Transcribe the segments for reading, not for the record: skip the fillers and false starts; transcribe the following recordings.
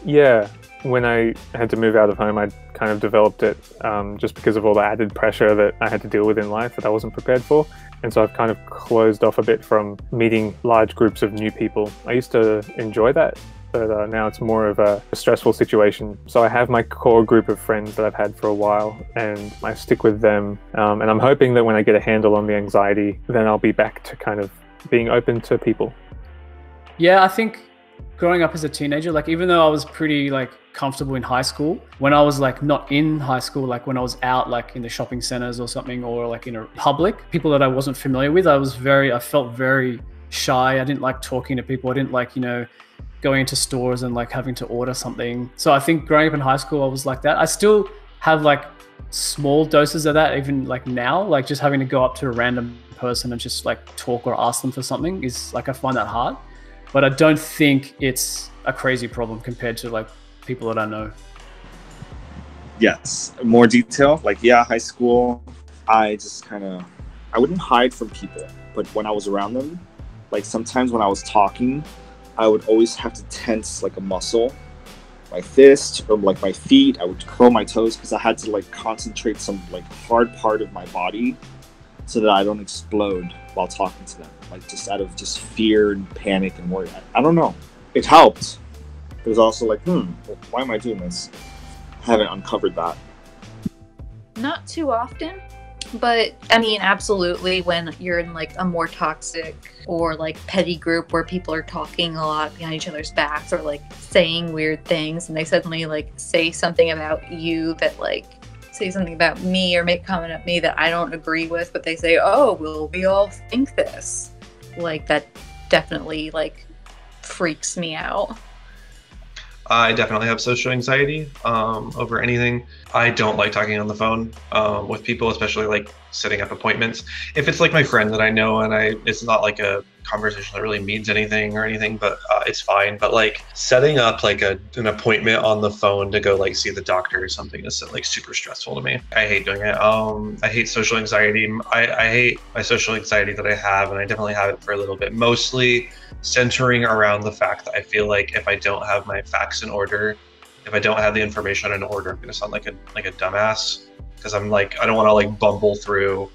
Yeah, when I had to move out of home, I kind of developed it just because of all the added pressure that I had to deal with in life that I wasn't prepared for. And so I've kind of closed off a bit from meeting large groups of new people. I used to enjoy that, but now it's more of a stressful situation. So I have my core group of friends that I've had for a while, and I stick with them. And I'm hoping that when I get a handle on the anxiety, then I'll be back to kind of being open to people. Yeah, I think growing up as a teenager, like even though I was pretty like comfortable in high school, when I was like not in high school, like when I was out like in the shopping centers or something, or like in a public, people that I wasn't familiar with, I felt very shy. I didn't like talking to people. I didn't like, going into stores and like having to order something. So I think growing up in high school, I was like that. I still have like small doses of that even like now, like just having to go up to a random person and just like talk or ask them for something is like, I find that hard. But I don't think it's a crazy problem compared to like people that I know. Yes, more detail. Like, yeah, high school, I wouldn't hide from people. But when I was around them, like sometimes when I was talking, I would always have to tense like a muscle, my fist or like my feet. I would curl my toes because I had to like concentrate some like hard part of my body so that I don't explode while talking to them. Like just out of just fear and panic and worry. I don't know. It helped. It was also like, why am I doing this? I haven't uncovered that. Not too often, but I mean, absolutely when you're in like a more toxic or like petty group where people are talking a lot behind each other's backs or like saying weird things and they suddenly like say something about you that like say something about me or make a comment at me that I don't agree with, but they say, oh, well, we all think this. Like that definitely like freaks me out. I definitely have social anxiety over anything. I don't like talking on the phone with people, especially like setting up appointments. If it's like my friend that I know and it's not like a conversation that really means anything or anything, but it's fine. But like setting up like an appointment on the phone to go like see the doctor or something is like super stressful to me. I hate doing it. I hate social anxiety. I hate my social anxiety that I have, and I definitely have it for a little bit, mostly centering around the fact that I feel like if I don't have my facts in order, if I don't have the information in order, I'm gonna sound like a dumbass, because I'm like, I don't want to like bumble through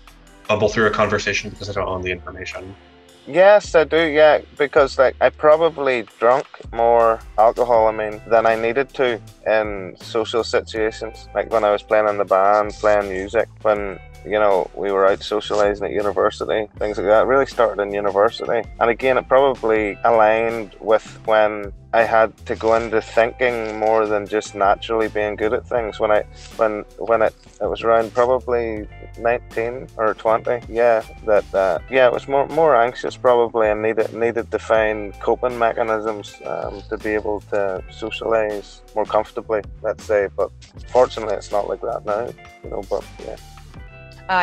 a conversation because I don't own the information. Yes, I do, yeah, because like I probably drunk more alcohol, than I needed to in social situations. Like when I was playing in the band, playing music, when we were out socializing at university, things like that. It really started in university. And again, it probably aligned with when I had to go into thinking more than just naturally being good at things. When it was around probably 19 or 20, it was more anxious probably, and needed to find coping mechanisms to be able to socialize more comfortably, let's say. But fortunately, it's not like that now, but yeah.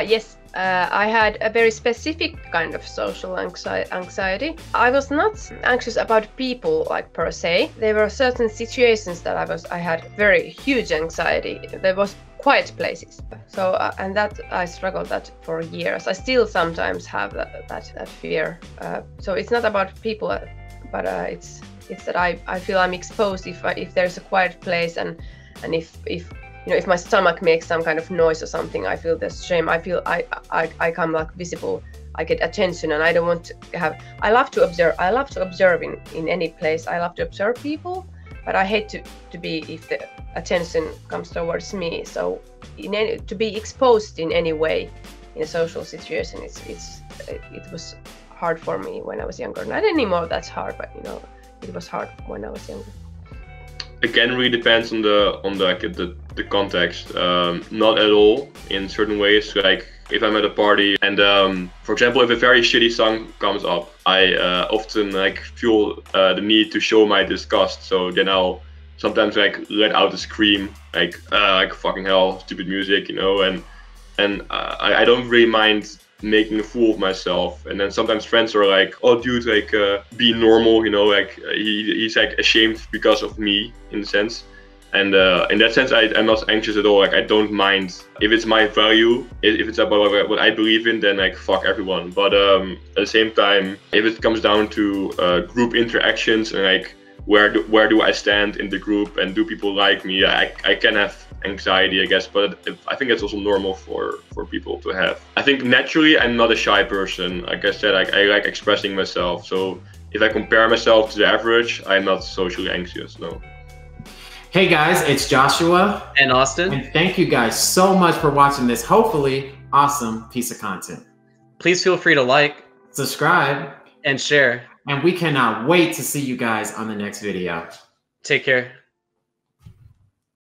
Yes, I had a very specific kind of social anxiety. I was not anxious about people like per se. There were certain situations that I had very huge anxiety. There was quiet places. So and that I struggled that for years. I still sometimes have that fear. So it's not about people, but it's that I feel I'm exposed if there's a quiet place and if my stomach makes some kind of noise or something, I feel the shame. I feel I come like visible. I get attention, and I don't want to have. I love to observe. I love to observe in any place. I love to observe people, but I hate to be if the attention comes towards me. So to be exposed in any way in a social situation, it was hard for me when I was younger. Not anymore. That's hard, but it was hard when I was younger. Again, really depends on the context. Not at all in certain ways. Like if I'm at a party and for example, if a very shitty song comes up, I often like feel the need to show my disgust. So then I'll sometimes like let out a scream, like fucking hell, stupid music, and I don't really mind making a fool of myself. And then sometimes friends are like, oh dude, like be normal, like he's like ashamed because of me in a sense. And in that sense, I'm not anxious at all. Like I don't mind if it's my value, if it's about what I believe in, then like fuck everyone. But at the same time, if it comes down to group interactions and like where do I stand in the group, and do people like me? I can have anxiety, I guess, but I think it's also normal for people to have. I think naturally I'm not a shy person. Like I said, I like expressing myself. So if I compare myself to the average, I'm not socially anxious, no. Hey guys, it's Joshua and Austin. And thank you guys so much for watching this hopefully awesome piece of content. Please feel free to like, subscribe, and share. And we cannot wait to see you guys on the next video. Take care.